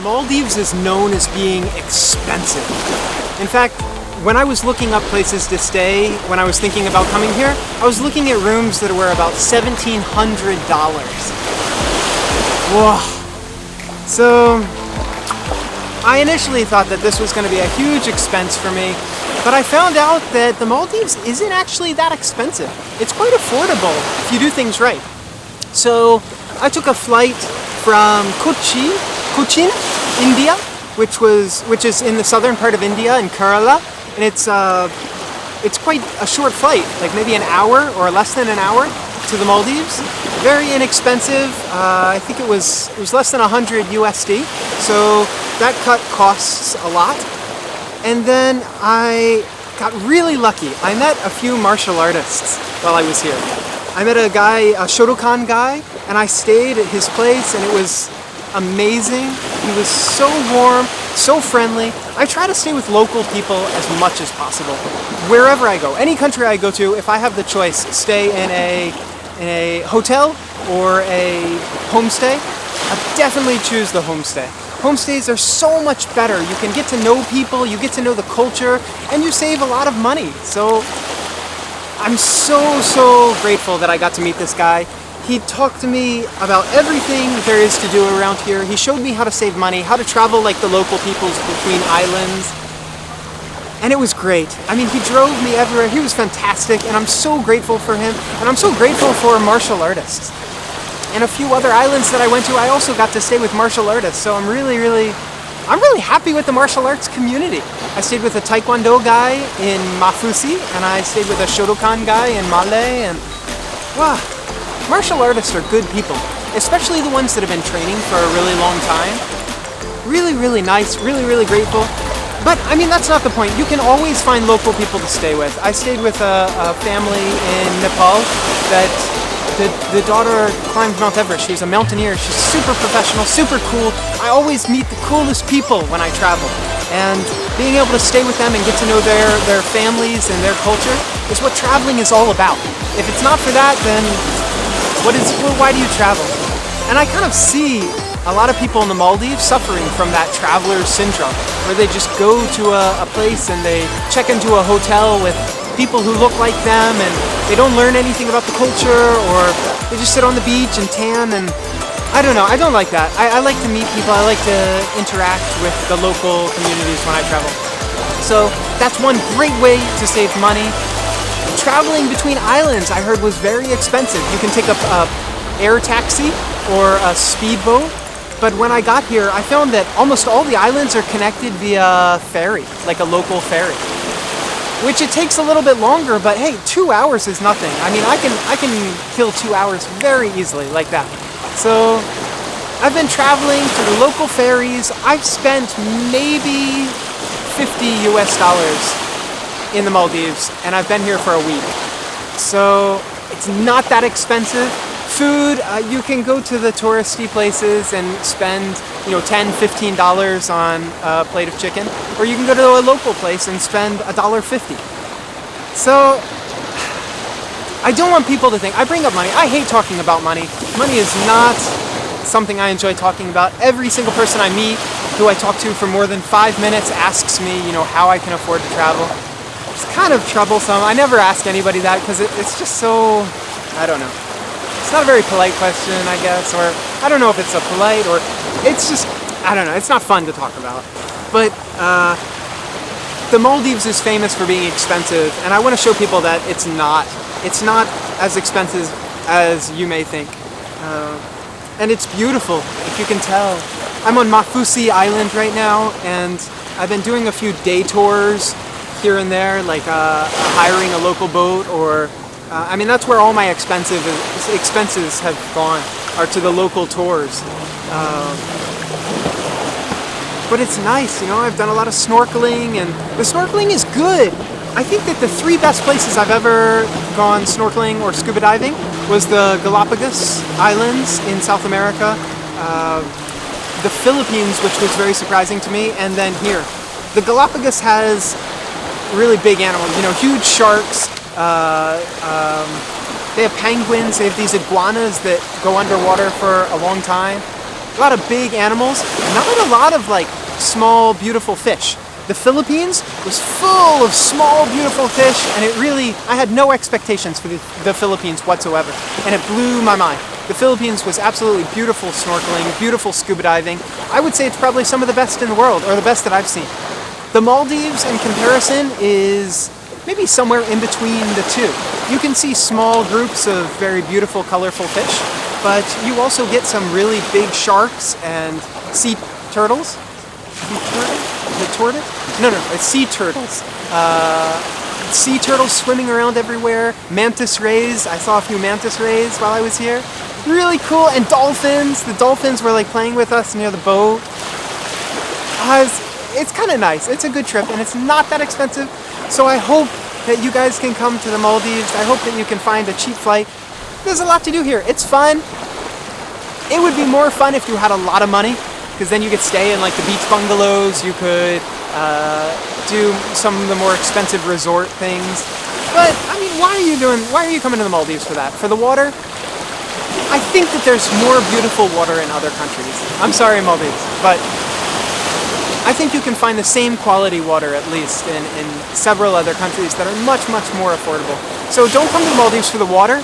Maldives is known as being expensive. In fact, when I was looking up places to stay, when I was thinking about coming here, I was looking at rooms that were about $1,700. Whoa. So, I initially thought that this was going to be a huge expense for me, but I found out that the Maldives isn't actually that expensive. It's quite affordable if you do things right. So, I took a flight from Cochin, India, which is in the southern part of India in Kerala, and it's quite a short flight, like maybe an hour or less than an hour to the Maldives. Very inexpensive. I think it was less than 100 USD. So that cut costs a lot. And then I got really lucky. I met a few martial artists while I was here. I met a guy, a Shotokan guy, and I stayed at his place, and it was amazing. He was so warm, so friendly. I try to stay with local people as much as possible. Wherever I go, any country I go to, if I have the choice, stay in a hotel or a homestay, I definitely choose the homestay. Homestays are so much better. You can get to know people, you get to know the culture, and you save a lot of money. So I'm so grateful that I got to meet this guy. He talked to me about everything there is to do around here. He showed me how to save money, how to travel like the local peoples between islands. And it was great. I mean, he drove me everywhere. He was fantastic, and I'm so grateful for him. And I'm so grateful for martial artists. And a few other islands that I went to, I also got to stay with martial artists. So I'm really happy with the martial arts community. I stayed with a Taekwondo guy in Mafusi, and I stayed with a Shotokan guy in Malé, and wow. Martial artists are good people, especially the ones that have been training for a really long time. Really nice, really grateful. But, I mean, that's not the point. You can always find local people to stay with. I stayed with a family in Nepal that the daughter climbed Mount Everest. She's a mountaineer. She's super professional, super cool. I always meet the coolest people when I travel. And being able to stay with them and get to know their families and their culture is what traveling is all about. If it's not for that, then why do you travel? And I kind of see a lot of people in the Maldives suffering from that traveler's syndrome, where they just go to a place and they check into a hotel with people who look like them, and they don't learn anything about the culture, or they just sit on the beach and tan, and I don't know, I don't like that. I like to meet people, I like to interact with the local communities when I travel. So that's one great way to save money. Traveling between islands, I heard, was very expensive. You can take a air taxi or a speedboat, but when I got here, I found that almost all the islands are connected via ferry, like a local ferry, which it takes a little bit longer, but hey, 2 hours is nothing. I mean, I can kill 2 hours very easily like that. So I've been traveling through local ferries. I've spent maybe $50 US in the Maldives, and I've been here for a week. So it's not that expensive. Food, you can go to the touristy places and spend, $10, $15 on a plate of chicken, or you can go to a local place and spend $1.50. So I don't want people to think I bring up money. I hate talking about money. Money is not something I enjoy talking about. Every single person I meet who I talk to for more than 5 minutes asks me, how I can afford to travel. It's kind of troublesome. I never ask anybody that because it's just so, I don't know. It's not a very polite question, I guess, or I don't know if it's a polite, or it's just, I don't know, it's not fun to talk about. But the Maldives is famous for being expensive, and I want to show people that it's not as expensive as you may think. And it's beautiful, if you can tell. I'm on Mafusi Island right now, and I've been doing a few day tours here and there, like hiring a local boat, or that's where all my expenses have gone, are to the local tours. But it's nice, I've done a lot of snorkeling, and the snorkeling is good. I think that the 3 best places I've ever gone snorkeling or scuba diving was the Galapagos Islands in South America, the Philippines, which was very surprising to me, and then here. The Galapagos has really big animals, huge sharks. They have penguins. They have these iguanas that go underwater for a long time. A lot of big animals, not a lot of like small, beautiful fish. The Philippines was full of small, beautiful fish, and I had no expectations for the Philippines whatsoever, and it blew my mind. The Philippines was absolutely beautiful snorkeling, beautiful scuba diving. I would say it's probably some of the best in the world, or the best that I've seen. The Maldives, in comparison, is maybe somewhere in between the two. You can see small groups of very beautiful, colorful fish, but you also get some really big sharks and sea turtles. Sea turtle? The tortoise? No, it's sea turtles. Sea turtles swimming around everywhere. Mantis rays. I saw a few mantis rays while I was here. Really cool. And dolphins. The dolphins were like playing with us near the boat. It's kind of nice. It's a good trip, and it's not that expensive. So I hope that you guys can come to the Maldives. I hope that you can find a cheap flight. There's a lot to do here. It's fun. It would be more fun if you had a lot of money, because then you could stay in like the beach bungalows. You could do some of the more expensive resort things. But I mean, why are you coming to the Maldives for that? For the water? I think that there's more beautiful water in other countries. I'm sorry, Maldives, but I think you can find the same quality water, at least, in several other countries that are much, much more affordable. So don't come to the Maldives for the water.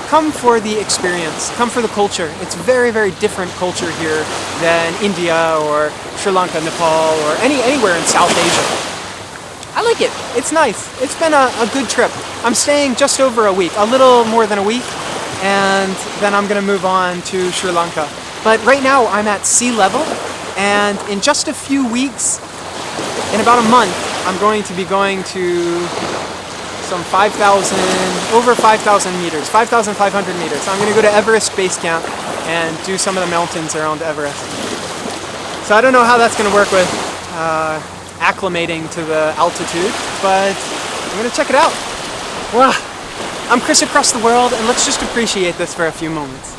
Come for the experience. Come for the culture. It's very, very different culture here than India or Sri Lanka, Nepal, or anywhere in South Asia. I like it. It's nice. It's been a good trip. I'm staying just over a week, a little more than a week, and then I'm going to move on to Sri Lanka. But right now I'm at sea level, and in just a few weeks, in about a month, I'm going to be going to some over 5,000 meters, 5,500 meters. So I'm going to go to Everest Base Camp and do some of the mountains around Everest. So I don't know how that's going to work with acclimating to the altitude, but I'm going to check it out. Wow. I'm Chris across the world, and let's just appreciate this for a few moments.